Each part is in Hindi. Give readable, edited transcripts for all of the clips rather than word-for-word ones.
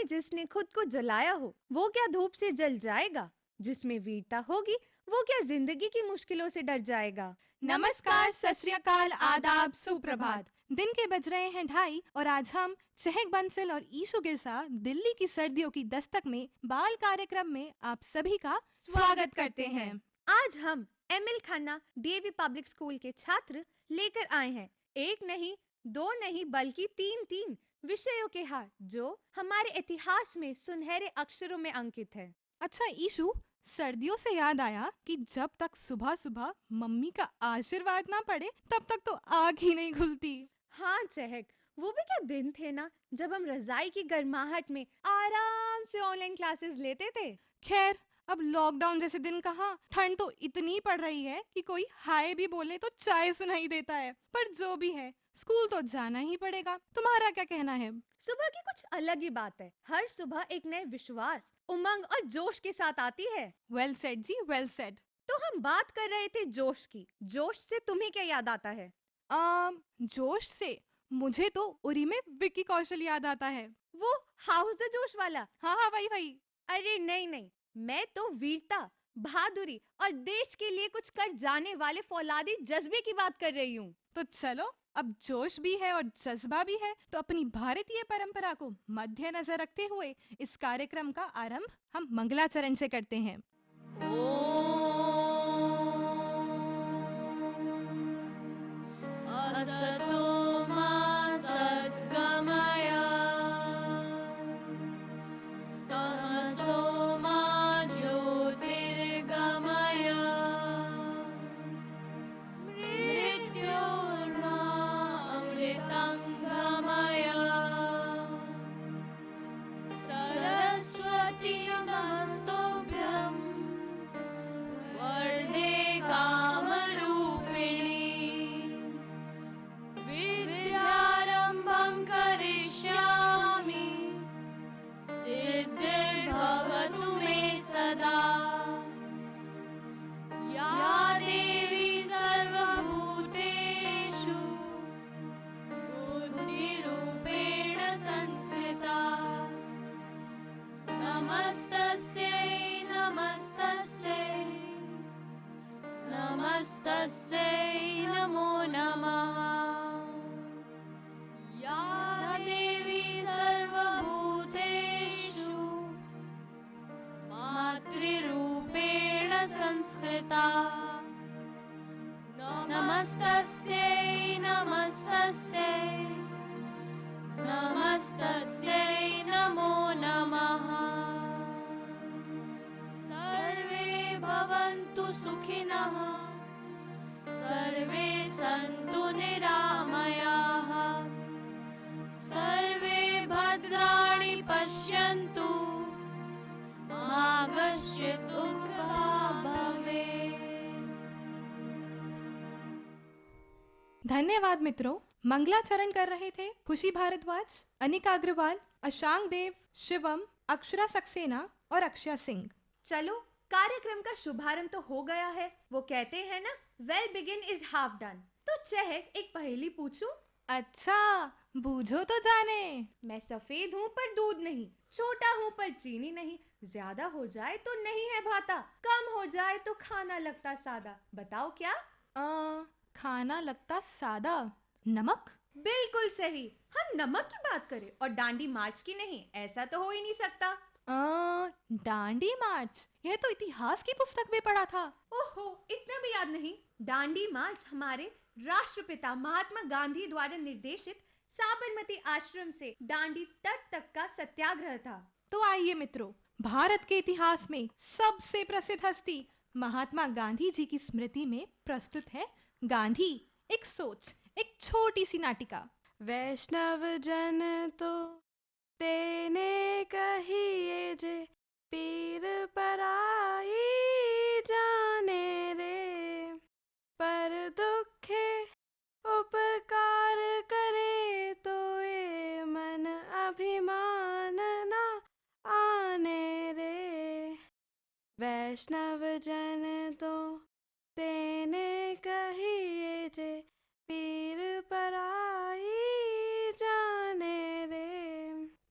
जिसने खुद को जलाया हो वो क्या धूप से जल जाएगा? जिसमें वीरता होगी वो क्या जिंदगी की मुश्किलों से डर जाएगा? नमस्कार, सत श्री अकाल, आदाब, सुप्रभात। दिन के बज रहे हैं 2:30 और आज हम चहक बंसल और ईशु गिरसा दिल्ली की सर्दियों की दस्तक में बाल कार्यक्रम में आप सभी का स्वागत करते हैं। आज हम ML Khanna DAV public school के छात्र लेकर आए हैं एक नहीं, दो नहीं बल्कि तीन विषयों के हार जो हमारे इतिहास में सुनहरे अक्षरों में अंकित है। अच्छा ईशु, सर्दियों से याद आया कि जब तक सुबह सुबह मम्मी का आशीर्वाद ना पड़े तब तक तो आग ही नहीं खुलती। हाँ चहक, वो भी क्या दिन थे ना जब हम रजाई की गर्माहट में आराम से ऑनलाइन क्लासेस लेते थे। खैर, अब लॉकडाउन जैसे दिन कहाँ, ठंड तो इतनी पड़ रही है कि कोई हाय भी बोले तो चाय सुनाई देता है। पर जो भी है, स्कूल तो जाना ही पड़ेगा। तुम्हारा क्या कहना है? सुबह की कुछ अलग ही बात है। हर सुबह एक नए विश्वास, उमंग और जोश के साथ आती है। वेल सेड जी, वेल सेड। तो हम बात कर रहे थे जोश की। जोश से तुम्हें क्या याद आता है? जोश से मुझे तो उरी में विक्की कौशल याद आता है। वो हाउस द जोश वाला? हाँ हाँ, वही वही। अरे नहीं, मैं तो वीरता, बहादुरी और देश के लिए कुछ कर जाने वाले फौलादी जज्बे की बात कर रही हूँ। तो चलो, अब जोश भी है और जज्बा भी है तो अपनी भारतीय परंपरा को मद्देनजर रखते हुए इस कार्यक्रम का आरंभ हम मंगलाचरण से करते हैं। असतो मा सद्गमय तमसो मा ज्योतिर्गमय मृत्योर्मा अमृतंगमय सरस्वती नमस्तुभ्यं वरदे कामरूपिणी विद्यारम्भं करिष्यामि सिद्धिर्भवतु मे सदा या देवी सर्वभूतेषु बुद्धिरूपेण संस्थिता नमस्तस्यै नमस्तस्यै नमस्तस्यै नमो नमः या देवी सर्वभूतेषु मातृरूपेण संस्कृता नमस्तस्यै नमस्तस्यै नमस्तस्यै नमो नमः सर्वे भवन्तु सुखिनः सर्वे सन्तु निरामयाः सर्वे भद्राणि पश्यन्तु मा कश्चित् दुःखभाग् भवेत्। धन्यवाद मित्रों। मंगलाचरण कर रहे थे खुशी भारद्वाज, अनिका अग्रवाल, अशांक देव, शिवम, अक्षरा सक्सेना और अक्षय सिंह। चलो, कार्यक्रम का शुभारंभ तो हो गया है। वो कहते हैं ना, well begin is half done. तो चहक, एक पहेली पूछूं? अच्छा, बूझो तो जाने। मैं सफेद हूँ पर दूध नहीं, छोटा हूँ पर चीनी नहीं, ज्यादा हो जाए तो नहीं है भाता, कम हो जाए तो खाना लगता सादा। बताओ क्या? खाना लगता सादा, नमक। बिल्कुल सही। हम नमक की बात करें और डांडी मार्च की नहीं, ऐसा तो हो ही नहीं सकता। डांडी मार्च, यह तो इतिहास की पुस्तक में पढ़ा था। ओहो, इतना भी याद नहीं। डांडी मार्च हमारे राष्ट्रपिता महात्मा गांधी द्वारा निर्देशित साबरमती आश्रम से दांडी तट तक का सत्याग्रह था। तो आइए मित्रों, भारत के इतिहास में सबसे प्रसिद्ध हस्ती महात्मा गांधी जी की स्मृति में प्रस्तुत है गांधी एक सोच, एक छोटी सी नाटिका। वैष्णव जन तो तेने कहिए जे पीर पराई जाने रे, पर दुखे उपकार करे तो ये मन अभिमान ना आने रे। वैष्णव जन तो तेने कहिए जे पीर पराई जाने रे।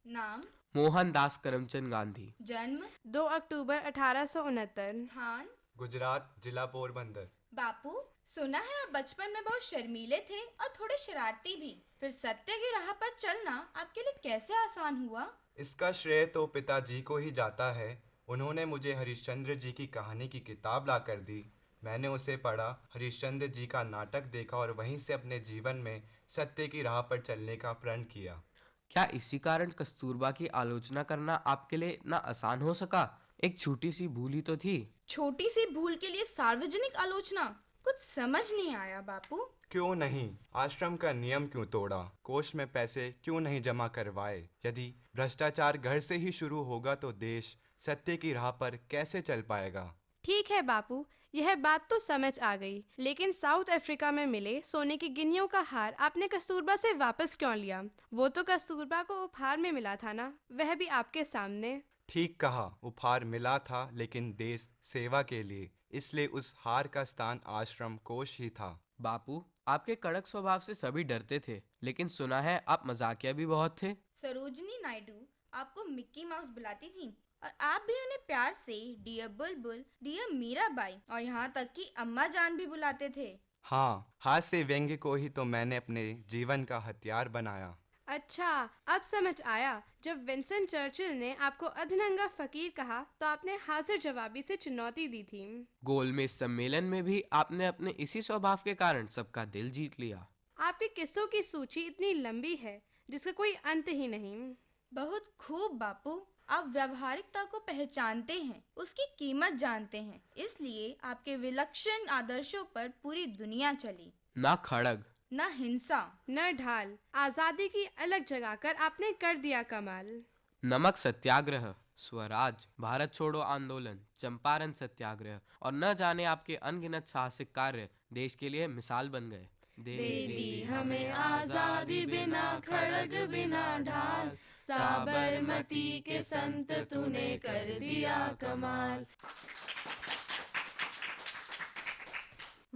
नाम मोहनदास करमचंद गांधी। जन्म 2 अक्टूबर 1869। स्थान गुजरात, जिला पोरबंदर। बापू, सुना है आप बचपन में बहुत शर्मीले थे और थोड़े शरारती भी। फिर सत्य की राह पर चलना आपके लिए कैसे आसान हुआ? इसका श्रेय तो पिताजी को ही जाता है। उन्होंने मुझे हरिश्चंद्र जी की कहानी की किताब ला कर दी। मैंने उसे पढ़ा, हरिश्चंद्र जी का नाटक देखा और वहीं से अपने जीवन में सत्य की राह पर चलने का प्रण किया। क्या इसी कारण कस्तूरबा की आलोचना करना आपके लिए इतना आसान हो सका? एक छोटी सी भूल ही तो थी। छोटी सी भूल के लिए सार्वजनिक आलोचना? कुछ समझ नहीं आया बापू। क्यों नहीं? आश्रम का नियम क्यों तोड़ा? कोष में पैसे क्यों नहीं जमा करवाए? यदि भ्रष्टाचार घर से ही शुरू होगा तो देश सत्य की राह पर कैसे चल पाएगा? ठीक है बापू, यह बात तो समझ आ गई, लेकिन साउथ अफ्रीका में मिले सोने की गिन्नियों का हार आपने कस्तूरबा से वापस क्यों लिया? वो तो कस्तूरबा को उपहार में मिला था ना, वह भी आपके सामने। ठीक कहा, उपहार मिला था लेकिन देश सेवा के लिए, इसलिए उस हार का स्थान आश्रम कोष ही था। बापू, आपके कड़क स्वभाव से सभी डरते थे, लेकिन सुना है आप मजाकिया भी बहुत थे। सरोजनी नायडू आपको मिक्की माउस बुलाती थी और आप भी उन्हें प्यार से डियर बुलबुल, डियर मीराबाई और यहाँ तक कि अम्मा जान भी बुलाते थे। हाँ, हास्य व्यंग्य को ही तो मैंने अपने जीवन का हथियार बनाया। अच्छा, अब समझ आया। जब विंस्टन चर्चिल ने आपको अधनंगा फकीर कहा तो आपने हाजिर जवाबी से चुनौती दी थी। गोलमेज सम्मेलन में भी आपने अपने इसी स्वभाव के कारण सबका दिल जीत लिया। आपके किस्सों की सूची इतनी लंबी है जिसका कोई अंत ही नहीं। बहुत खूब बापू, आप व्यवहारिकता को पहचानते हैं, उसकी कीमत जानते हैं, इसलिए आपके विलक्षण आदर्शों पर पूरी दुनिया चली। ना खड़ग, न हिंसा, न ढाल, आजादी की अलग जगाकर आपने कर दिया कमाल। नमक सत्याग्रह, स्वराज, भारत छोड़ो आंदोलन, चंपारण सत्याग्रह और न जाने आपके अनगिनत साहसिक कार्य देश के लिए मिसाल बन गए। दे दी हमें आजादी बिना खड़ग बिना ढाल, साबरमती के संत तूने कर दिया कमाल।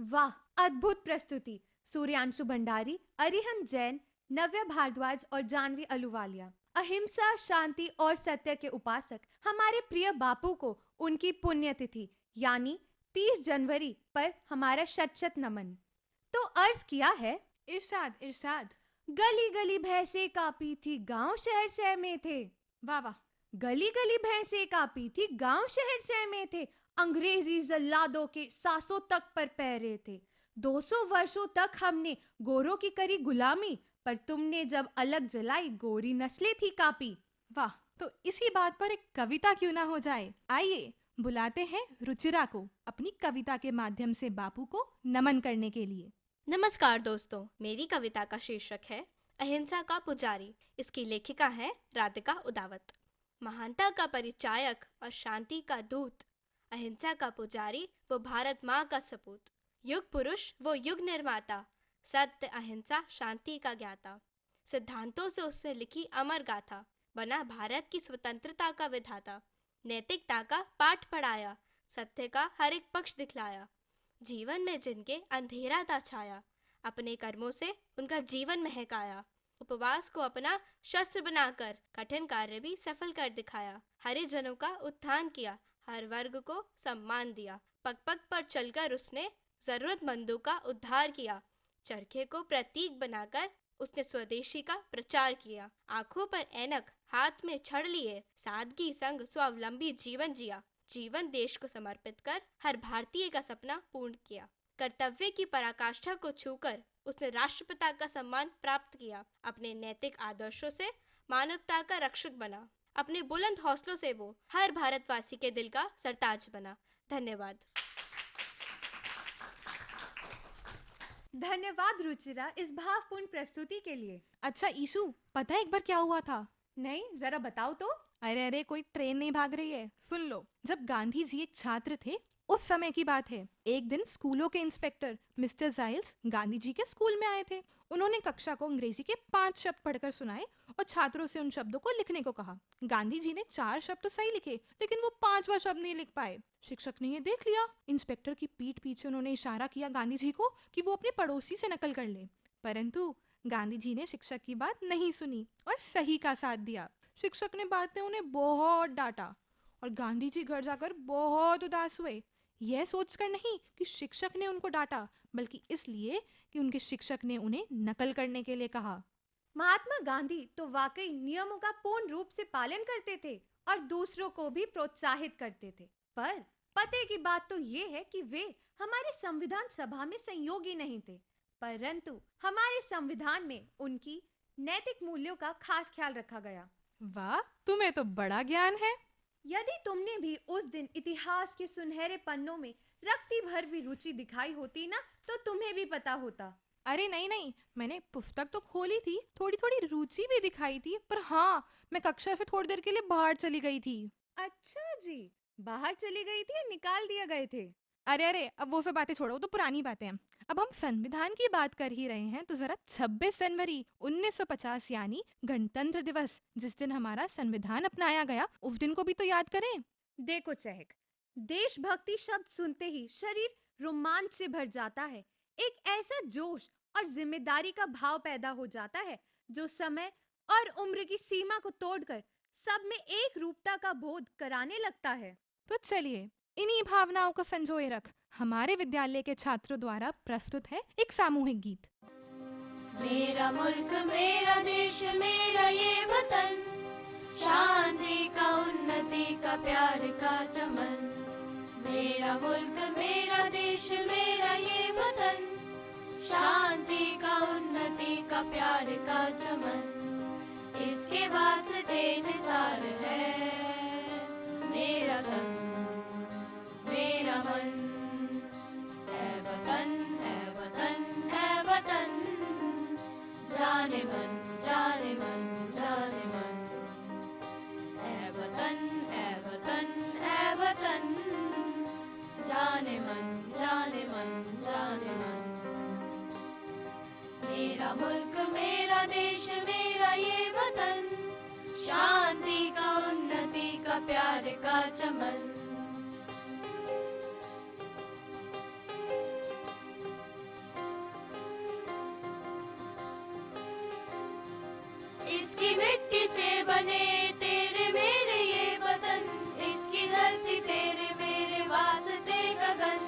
वाह, अद्भुत प्रस्तुति। सूर्यांशु भंडारी, अरिहंत जैन, नव्या भारद्वाज और जानवी अहलूवालिया, अहिंसा, शांति और सत्य के उपासक हमारे प्रिय बापू को उनकी पुण्यतिथि यानी 30 जनवरी पर हमारा शत शत नमन। तो अर्ज किया है, इरशाद इरशाद। गली गली भैंसे कापी थी, गांव शहर शह में थे। वाह वाह। गली गली भैंसे कापी थी, गांव शहर शह में थे। अंग्रेजी जल्लादों के सासों तक पर पैरे थे। 200 वर्षों तक हमने गोरों की करी गुलामी, पर तुमने जब अलग जलाई गोरी नस्लें थी कापी। वाह, तो इसी बात पर एक कविता क्यों ना हो जाए। आइए बुलाते हैं रुचिरा को अपनी कविता के माध्यम से बापू को नमन करने के लिए। नमस्कार दोस्तों, मेरी कविता का शीर्षक है अहिंसा का पुजारी। इसकी लेखिका है राधिका उदावत। महानता का परिचायक और शांति का दूत, अहिंसा का पुजारी वो भारत माँ का सपूत। युग पुरुष वो युग निर्माता, सत्य अहिंसा शांति का ज्ञाता। सिद्धांतों से उससे लिखी अमर गाथा, बना भारत की स्वतंत्रता का विधाता। नैतिकता का पाठ पढ़ाया, सत्य का हर एक पक्ष दिखलाया। जीवन में जिनके अंधेरा था छाया, अपने कर्मों से उनका जीवन महकाया। उपवास को अपना शस्त्र बनाकर कठिन कार्य भी सफल कर दिखाया। हरिजनों का उत्थान किया, हर वर्ग को सम्मान दिया। पग पग पर चलकर उसने जरूरतमंदों का उद्धार किया। चरखे को प्रतीक बनाकर उसने स्वदेशी का प्रचार किया। आंखों पर ऐनक, हाथ में छड़ लिए, सादगी संग स्वावलंबी जीवन जिया। जीवन देश को समर्पित कर हर भारतीय का सपना पूर्ण किया। कर्तव्य की पराकाष्ठा को छूकर उसने राष्ट्रपिता का सम्मान प्राप्त किया। अपने नैतिक आदर्शों से मानवता का रक्षक बना। अपने बुलंद हौसलों से वो हर भारतवासी के दिल का सरताज बना। धन्यवाद। धन्यवाद रुचिरा इस भावपूर्ण प्रस्तुति के लिए। अच्छा ईशु, पता है एक बार क्या हुआ था? नहीं, जरा बताओ तो। अरे अरे, कोई ट्रेन नहीं भाग रही है, सुन लो। जब गांधी जी एक छात्र थे उस समय की बात है। एक दिन स्कूलों के inspector mister Giles Gandhi ji के स्कूल में आए थे। उन्होंने कक्षा को अंग्रेजी के 5 शब्द पढ़कर सुनाए और छात्रों से उन शब्दों को लिखने को कहा। गांधी जी ने 4 शब्द तो सही लिखे, लेकिन वो 5वां शब्द नहीं लिख पाए। शिक्षक ने ये देख लिया। इंस्पेक्टर की पीठ पीछे उन्होंने इशारा किया गांधी जी को कि वो अपने पड़ोसी से नकल कर ले, परंतु गांधी जी ने शिक्षक की बात नहीं सुनी और सही का साथ दिया। शिक्षक ने बाद में उन्हें बहुत डांटा और गांधी जी घर जाकर बहुत उदास हुए, यह सोचकर नहीं कि शिक्षक ने उनको डांटा, बल्कि इसलिए कि उनके शिक्षक ने उन्हें नकल करने के लिए कहा। महात्मा गांधी तो वाकई नियमों का पूर्ण रूप से पालन करते थे और दूसरों को भी प्रोत्साहित करते थे। पर पते की बात तो ये है कि वे हमारे संविधान सभा में सहयोगी नहीं थे, परंतु हमारे संविधान में उनकी नैतिक मूल्यों का खास ख्याल रखा गया। वाह, तुम्हें तो बड़ा ज्ञान है। यदि तुमने भी उस दिन इतिहास के सुनहरे पन्नों में रक्ति भर भी रुचि दिखाई होती ना, तो तुम्हें भी पता होता। अरे नहीं, मैंने पुस्तक तो खोली थी, थोड़ी थोड़ी रुचि भी दिखाई थी, पर हाँ, मैं कक्षा से थोड़ी देर के लिए बाहर चली गई थी। अच्छा जी, बाहर चली गई थी या निकाल दिया गए थे? अरे, अब वो सब बातें छोड़ो, वो तो पुरानी बातें हैं। अब हम संविधान की बात कर ही रहे हैं, तो जरा 26 जनवरी 1950 यानी गणतंत्र दिवस, जिस दिन हमारा संविधान अपनाया गया, उस दिन को भी तो याद करें। देखो चहक, देशभक्ति शब्द सुनते ही शरीर रोमांच से भर जाता है। एक ऐसा जोश और जिम्मेदारी का भाव पैदा हो जाता है जो समय और उम्र की सीमा को तोड़कर सब में एक रूपता का बोध कराने लगता है। तो चलिए, इन्हीं भावनाओं को संजोए रख हमारे विद्यालय के छात्रों द्वारा प्रस्तुत है एक सामूहिक गीत। मेरा मुल्क मेरा देश मेरा ये वतन, शांति का उन्नति का प्यार का चमन। मेरा मुल्क मेरा देश मेरा ये वतन, शांति का उन्नति का प्यार का चमन। इसके वास्ते निसार है मेरा तन मेरा मन। है वतन है वतन है वतन, जाने मन जाने मन जाने मन। है वतन है वतन है वतन, जाने मन जाने मन जाने मन। मेरा मुल्क मेरा देश मेरा ये वतन, शांति का उन्नति का प्यार का चमन। इसकी मिट्टी से बने तेरे मेरे ये वतन, इसकी धरती तेरे मेरे वास्ते गगन।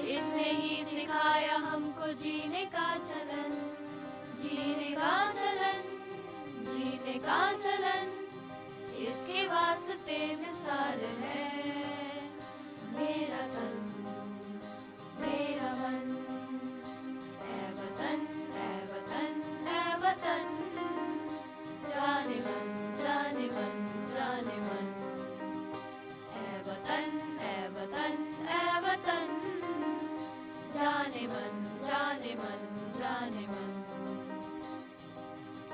इसने ही सिखाया हमको जीने का चलन, जीने का चलन, जीने का चलन। इसके वास्ते निसार है मेरा तन मेरा मन। है वतन है वतन है वतन, जाने मन जाने मन जाने मन। है वतन है वतन है वतन, जाने मन जाने मन जाने मन।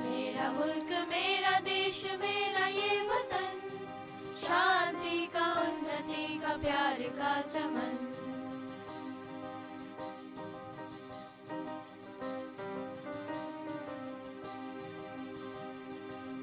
मेरा मुल्क मेरा देश मेरा ये वतन, शांति का उन्नति का प्यार का चमन।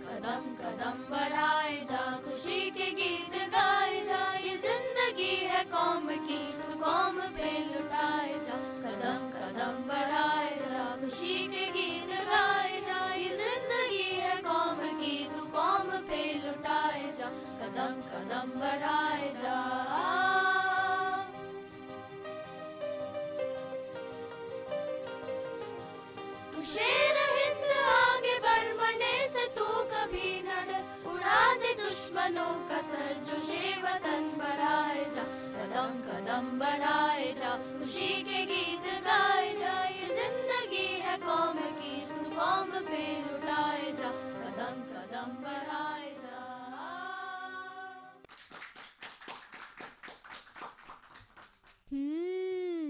कदम कदम बढ़ाए जा, खुशी के गीत गाए जा। ये जिंदगी है कौम की, तू कौम पे लुटाए जा। कदम कदम बढ़ाए जा, खुशी के गीत गाए जा। ये जिंदगी है कौम की, तू कौम पे लुटाए जा। कदम कदम बढ़ाए जा। तू शेर हिंद आगे बढ़, मने से तू कभी न डर। उड़ा दे दुश्मनों का सर, जो शे वतन बढ़ाए जा। कदम कदम बढ़ाए जा, खुशी के गीत गाए जा। ये जिंदगी है कौम की, तू कौम पे लुटाए जा। कदम कदम बढ़ाए जा।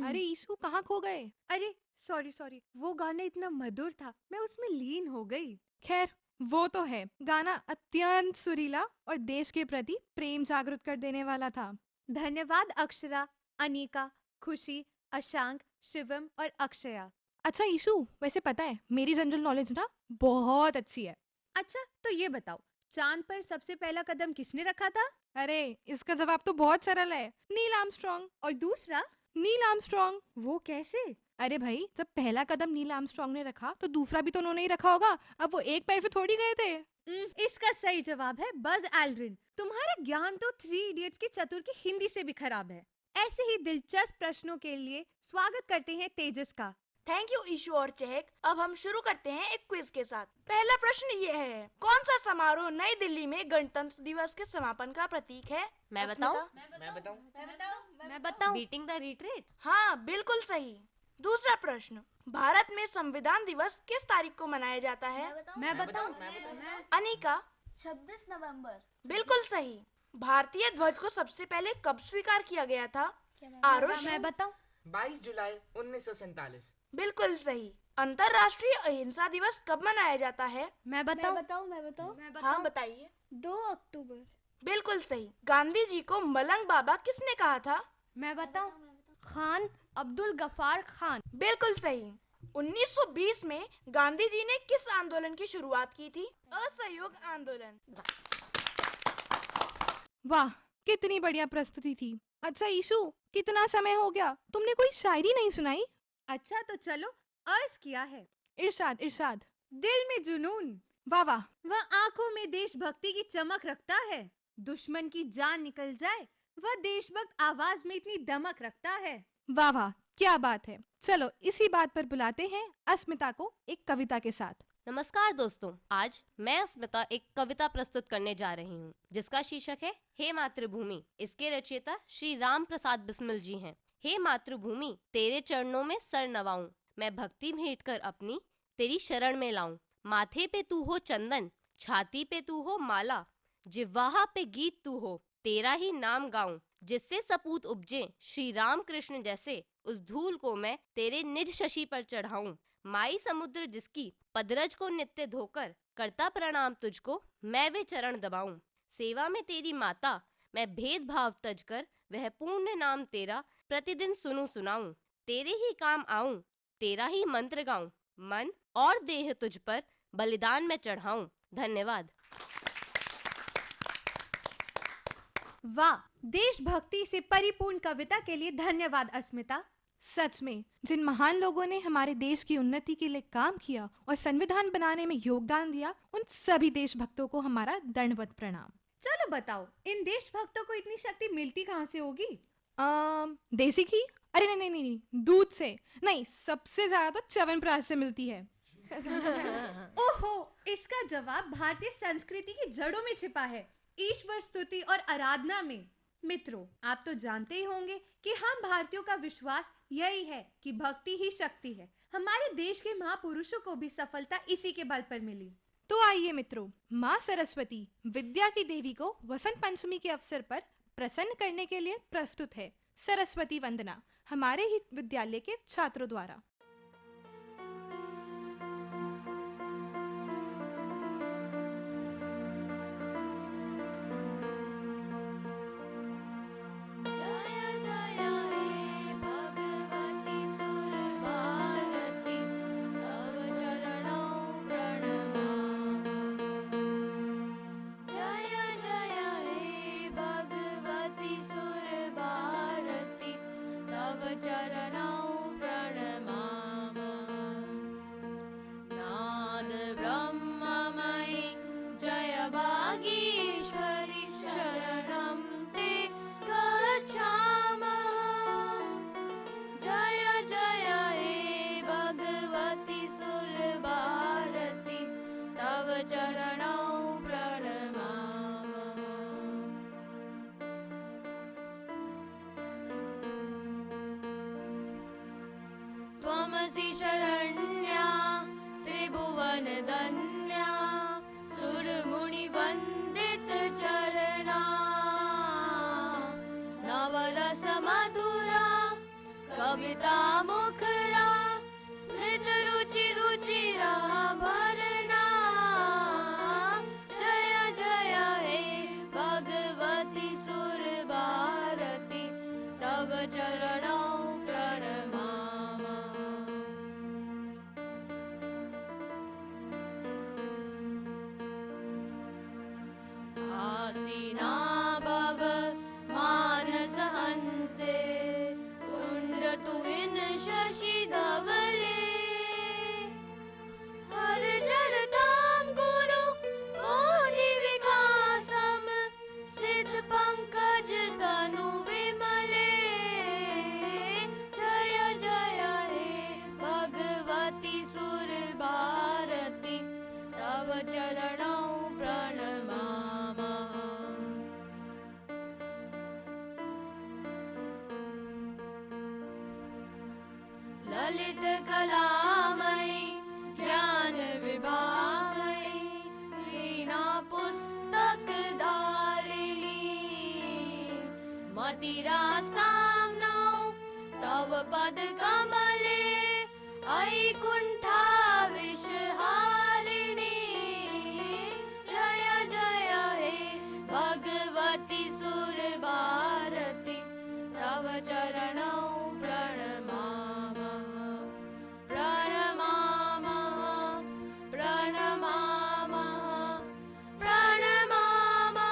अरे ईशु, कहाँ खो गए? अरे सॉरी, वो गाना इतना मधुर था, मैं उसमें लीन हो गई। खैर, वो तो है, गाना अत्यंत सुरीला और देश के प्रति प्रेम जागृत कर देने वाला था। धन्यवाद अक्षरा, अनीका, खुशी, अशांक, शिवम और अक्षया। अच्छा ईशु, वैसे पता है मेरी जनरल नॉलेज ना बहुत अच्छी है। अच्छा, तो ये बताओ, चांद पर सबसे पहला कदम किसने रखा था? अरे, इसका जवाब तो बहुत सरल है, नील आर्मस्ट्रॉन्ग। और दूसरा? Neil Armstrong. वो कैसे? अरे भाई, जब पहला कदम नील आर्मस्ट्रांग ने रखा तो दूसरा भी तो उन्होंने ही रखा होगा। अब वो एक पैर पे थोड़ी गए थे। इसका सही जवाब है बज एल्ड्रिन। तुम्हारा ज्ञान तो थ्री इडियट्स की चतुर की हिंदी से भी खराब है। ऐसे ही दिलचस्प प्रश्नों के लिए स्वागत करते हैं तेजस का। थैंक यू ईशु और चहक। अब हम शुरू करते हैं एक क्विज के साथ। पहला प्रश्न ये है, कौन सा समारोह नई दिल्ली में गणतंत्र दिवस के समापन का प्रतीक है? मैं बताऊं? मैं बताऊं? Beating the retreat. हाँ, बिल्कुल सही। दूसरा प्रश्न, भारत में संविधान दिवस किस तारीख को मनाया जाता है? मैं बताऊं? अनिका? 26 नवंबर। बिल्कुल सही। भारतीय ध्वज को सबसे पहले कब स्वीकार किया गया था? आरुष? मैं बताऊं? 22 जुलाई 1947। बिल्कुल सही। अंतर्राष्ट्रीय अहिंसा दिवस कब मनाया जाता है? मैं बताऊं? हाँ, बताइए। 2 अक्टूबर। बिल्कुल सही। गांधी जी को मलंग बाबा किसने कहा था? मैं बताऊं? खान अब्दुल गफ्फार खान। बिल्कुल सही। 1920 में गांधी जी ने किस आंदोलन की शुरुआत की थी? असहयोग आंदोलन। वाह, कितनी बढ़िया प्रस्तुति थी। अच्छा ईशु, कितना समय हो गया, तुमने कोई शायरी नहीं सुनाई? अच्छा तो चलो, अर्ज किया है। इरशाद इरशाद। दिल में जुनून, वाह वाह। वह आंखों में देशभक्ति की चमक रखता है। दुश्मन की जान निकल जाए, वह देशभक्त आवाज में इतनी दमक रखता है। वाह वाह, क्या बात है। चलो इसी बात पर बुलाते हैं अस्मिता को एक कविता के साथ। नमस्कार दोस्तों, आज मैं अस्मिता एक कविता प्रस्तुत करने जा रही हूँ जिसका शीर्षक है हे मातृभूमि। इसके रचयिता श्री राम प्रसाद बिस्मिल जी हैं। हे मातृभूमि, तेरे चरणों में सर नवाऊं, मैं भक्ति भेंट कर अपनी तेरी शरण में लाऊं। माथे पे तू हो चंदन, छाती पे तू हो माला, जिह्वा पे गीत तू हो, तेरा ही नाम गाऊं। जिससे सपूत उपजे श्री राम कृष्ण जैसे, उस धूल को मैं तेरे निज शशि पर चढ़ाऊं। माई समुद्र जिसकी, पदरज को नित्य धोकर, करता प्रणाम तुझको मैं वे चरण दबाऊं। सेवा में तेरी माता, मैं भेदभाव तज कर, वह पूर्ण नाम तेरा प्रतिदिन सुनूं सुनाऊं। तेरे ही काम आऊं, तेरा ही मंत्र गाऊं, मन और देह तुझ पर बलिदान में चढ़ाऊं। धन्यवाद। वाह, देशभक्ति से परिपूर्ण कविता के लिए धन्यवाद अस्मिता। सच में, जिन महान लोगों ने हमारे देश की उन्नति के लिए काम किया और संविधान बनाने में योगदान दिया, उन सभी देशभक्तों को हमारा दंडवत प्रणाम। चलो बताओ, इन देशभक्तों को इतनी शक्ति मिलती कहाँ से होगी? देसी घी? अरे नहीं नहीं नहीं, दूध से नहीं, सबसे ज्यादा तो च्यवनप्राश से मिलती है। ओहो, इसका जवाब भारतीय संस्कृति की जड़ों में छिपा है, ईश्वर स्तुति और आराधना में। मित्रों, आप तो जानते ही होंगे कि हम भारतीयों का विश्वास यही है कि भक्ति ही शक्ति है। हमारे देश के महापुरुषों को भी सफलता इसी के बल पर मिली। तो आइए मित्रों, माँ सरस्वती विद्या की देवी को वसंत पंचमी के अवसर पर प्रसन्न करने के लिए प्रस्तुत है सरस्वती वंदना, हमारे ही विद्यालय के छात्रों द्वारा। त्वमसि शरण्या त्रिभुवन धन्या, सुरमुनि वंदित चरणा, नवरस मधुरा कविता मुखरा, स्मृत रुचि रुचिरा भरना। जय जय हे भगवती सुर भारती, तव चरणों प्रणमामः। आसीना भव मानस हंसे, कुंड तुहिन शशिधर ज्योतिरास्ताम्नौ तव पद कमले अयि कुण्ठाविषहारिणि जय जय हे भगवति सुरभारति तव चरणौ प्रणमामः प्रणमामः प्रणमामः प्रणमामः।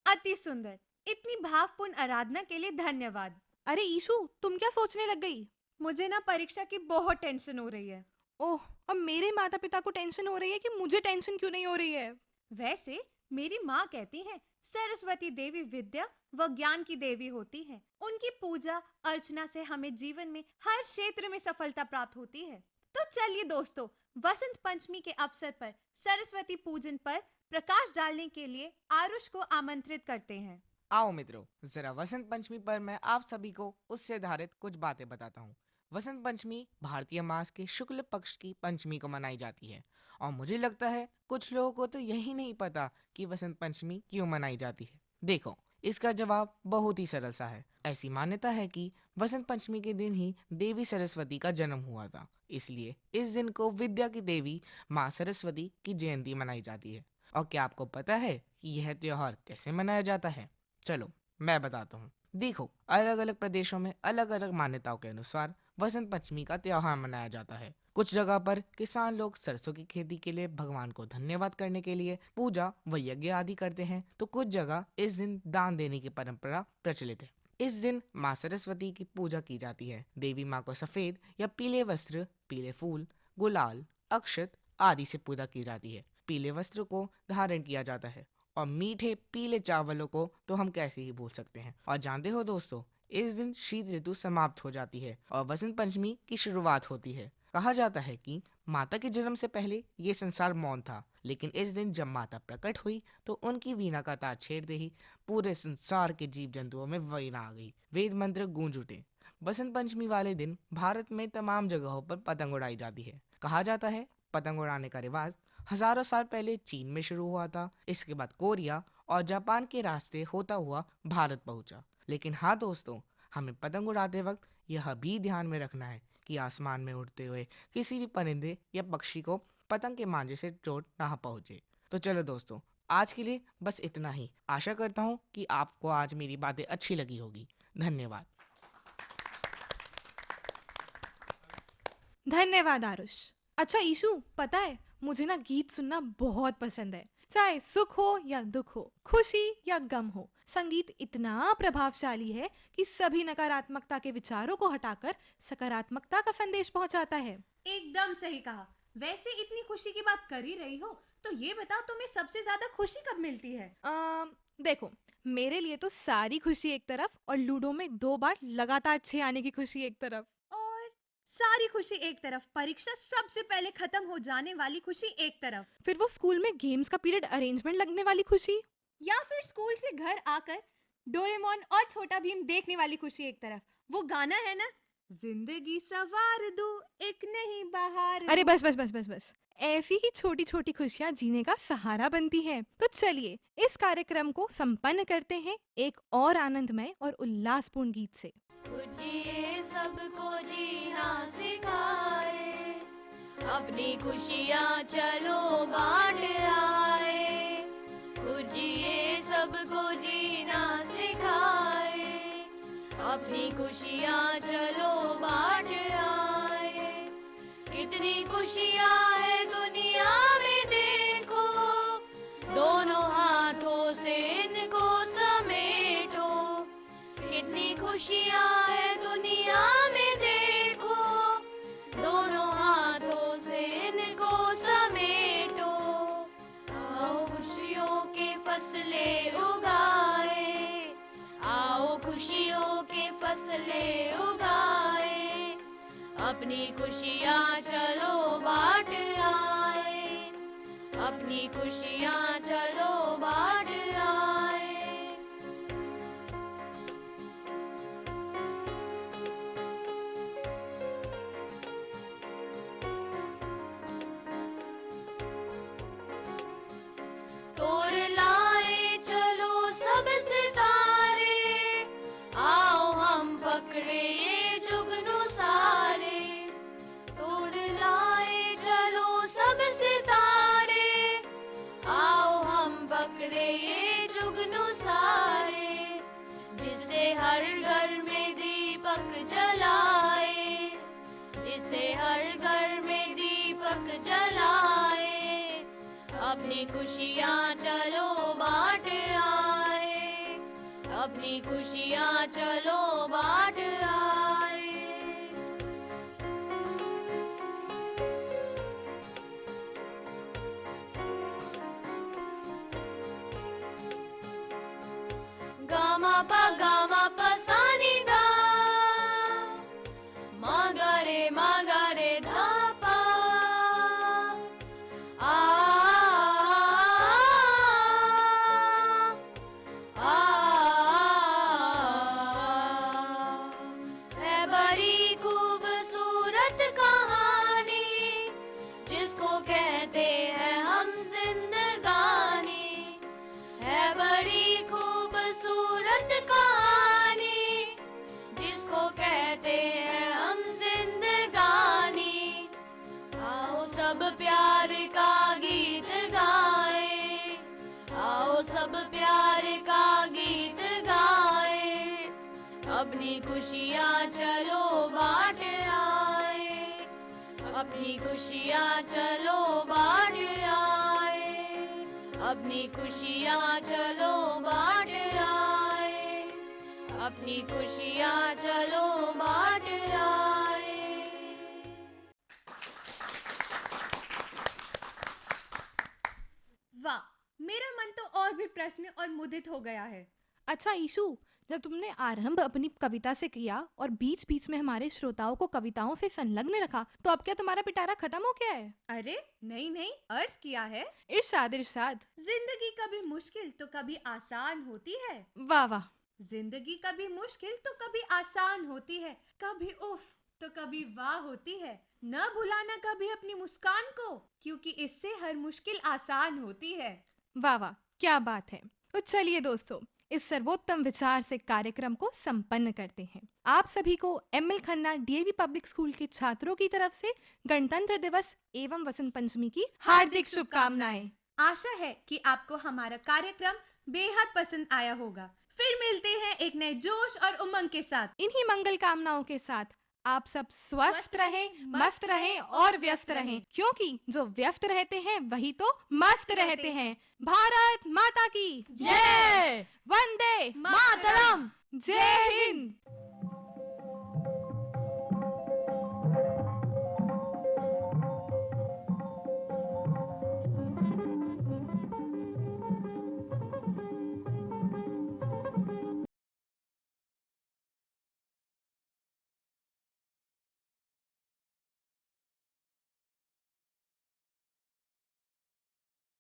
अति सुंदर। इतनी भावपूर्ण आराधना के लिए धन्यवाद। अरे ईशु, तुम क्या सोचने लग गई? मुझे ना परीक्षा की बहुत टेंशन हो रही है। ओह, अब मेरे माता पिता को टेंशन हो रही है कि मुझे टेंशन क्यों नहीं हो रही है? वैसे मेरी माँ कहती है सरस्वती देवी विद्या व ज्ञान की देवी होती है। उनकी पूजा अर्चना से हमें जीवन में हर क्षेत्र में सफलता प्राप्त होती है। तो चलिए दोस्तों, वसंत पंचमी के अवसर पर सरस्वती पूजन पर प्रकाश डालने के लिए आरुष को आमंत्रित करते हैं। आओ मित्रों, जरा वसंत पंचमी पर मैं आप सभी को उससे आधारित कुछ बातें बताता हूँ। वसंत पंचमी भारतीय मास के शुक्ल पक्ष की पंचमी को मनाई जाती है और मुझे लगता है कुछ लोगों को तो यही नहीं पता कि वसंत पंचमी क्यों मनाई जाती है। देखो, इसका जवाब बहुत ही सरल सा है। ऐसी मान्यता है कि वसंत पंचमी के दिन ही देवी सरस्वती का जन्म हुआ था, इसलिए इस दिन को विद्या की देवी माँ सरस्वती की जयंती मनाई जाती है। और क्या आपको पता है कि यह त्योहार कैसे मनाया जाता है? चलो मैं बताता हूँ। देखो, अलग अलग प्रदेशों में अलग अलग मान्यताओं के अनुसार वसंत पंचमी का त्योहार मनाया जाता है। कुछ जगह पर किसान लोग सरसों की खेती के लिए भगवान को धन्यवाद करने के लिए पूजा व यज्ञ आदि करते हैं, तो कुछ जगह इस दिन दान देने की परंपरा प्रचलित है। इस दिन माँ सरस्वती की पूजा की जाती है। देवी माँ को सफेद या पीले वस्त्र, पीले फूल, गुलाल, अक्षत आदि से पूजा की जाती है। पीले वस्त्र को धारण किया जाता है और मीठे पीले चावलों को तो हम कैसे ही भूल सकते हैं। और जानते हो दोस्तों, इस दिन शीत ऋतु समाप्त हो जाती है और वसंत पंचमी की शुरुआत होती है। कहा जाता है कि माता के जन्म से पहले ये संसार मौन था, लेकिन इस दिन जब माता प्रकट हुई तो उनकी वीणा का तार छेड़ते ही पूरे संसार के जीव जंतुओं में वीणा आ गई, वेद मंत्र गूंज उठे। वसंत पंचमी वाले दिन भारत में तमाम जगहों पर पतंग उड़ाई जाती है। कहा जाता है पतंग उड़ाने का रिवाज हजारों साल पहले चीन में शुरू हुआ था। इसके बाद कोरिया और जापान के रास्ते होता हुआ भारत पहुंचा। लेकिन हाँ दोस्तों, हमें पतंग उड़ाते वक्त यह भी ध्यान में रखना है कि आसमान में उड़ते हुए किसी भी परिंदे या पक्षी को पतंग के मांझे से चोट ना पहुंचे। तो चलो दोस्तों, आज के लिए बस इतना ही। आशा करता हूँ कि आपको आज मेरी बातें अच्छी लगी होगी। धन्यवाद। धन्यवाद आरुष। अच्छा ईशु, पता है मुझे ना गीत सुनना बहुत पसंद है। चाहे सुख हो या दुख हो, खुशी या गम हो, संगीत इतना प्रभावशाली है कि सभी नकारात्मकता के विचारों को हटाकर सकारात्मकता का संदेश पहुंचाता है। एकदम सही कहा। वैसे इतनी खुशी की बात कर ही रही हो तो ये बताओ, तुम्हें सबसे ज्यादा खुशी कब मिलती है? देखो, मेरे लिए तो सारी खुशी एक तरफ और लूडो में 2 बार लगातार 6 आने की खुशी एक तरफ। और सारी खुशी एक तरफ, परीक्षा सबसे पहले खत्म हो जाने वाली खुशी एक तरफ, फिर वो स्कूल में गेम्स का पीरियड अरेंजमेंट लगने वाली खुशी, या फिर स्कूल से घर आकर डोरेमोन और छोटा भीम देखने वाली खुशी एक तरफ। वो गाना है ना, जिंदगी सवार दो एक नहीं बाहर। अरे बस बस बस बस बस, ऐसी ही छोटी छोटी खुशियाँ जीने का सहारा बनती हैं। तो चलिए इस कार्यक्रम को संपन्न करते हैं एक और आनंदमय और उल्लासपूर्ण गीत से। जिए सबको जीना सिखाए, अपनी खुशियाँ चलो बांट आए। जिए सबको जीना सिखाए, अपनी खुशियाँ चलो बांट आए। कितनी खुशियाँ है दुनिया में देखो, दोनों हाथों से इनको समेटो। कितनी खुशियाँ है दुनिया में देखो, दोनों हाथों से इनको समेटो। आओ खुशियों के फसलें उगाए, आओ खुशियों के फसलें उगाए। अपनी खुशियाँ चलो बांट आए, अपनी खुशियाँ चलो बांट आए। हर घर में दीपक जलाए, जिसे हर घर में दीपक जलाए, अपनी खुशियाँ चलो बांट आए, अपनी खुशियाँ चलो बांट आए। गामा पा सा नी धा, मा गा रे धा पा, आ है बड़ी खूबसूरत कहानी, जिसको कहते हैं हम जिंदगानी, है बड़ी खूबसूरत कहानी, जिसको कहते हैं हम जिंदगानी। आओ सब प्यार का गीत गाए, आओ सब प्यार का गीत गाए, अपनी खुशियाँ चलो बांट आए, अपनी खुशियाँ चलो बांट आए, अपनी खुशियाँ चलो बांट आए, अपनी खुशियाँ चलो बांट आए। वाह, मेरा मन तो और भी प्रश्न और मुदित हो गया है। अच्छा ईशु, जब तुमने आरंभ अपनी कविता से किया और बीच बीच में हमारे श्रोताओं को कविताओं से संलग्न रखा, तो अब क्या तुम्हारा पिटारा खत्म हो गया है? अरे नहीं, अर्ज किया है। इरशाद इरशाद। जिंदगी कभी मुश्किल तो कभी आसान होती है। वाह वाह। जिंदगी कभी मुश्किल तो कभी आसान होती है, कभी उफ तो कभी वाह होती है। न भुलाना कभी अपनी मुस्कान को, क्योंकि इससे हर मुश्किल आसान होती है। वाह वाह, क्या बात है। तो चलिए दोस्तों, इस सर्वोत्तम विचार से कार्यक्रम को संपन्न करते हैं। आप सभी को ML Khanna DAV public school के छात्रों की तरफ से गणतंत्र दिवस एवं वसंत पंचमी की हार्दिक शुभकामनाएं। आशा है कि आपको हमारा कार्यक्रम बेहद पसंद आया होगा। फिर मिलते हैं एक नए जोश और उमंग के साथ। इन्हीं मंगल कामनाओं के साथ आप सब स्वस्थ रहें, मस्त रहें और व्यस्त रहें, क्योंकि जो व्यस्त रहते हैं वही तो मस्त रहते हैं। भारत माता की जय, वंदे मातरम। जय हिंद।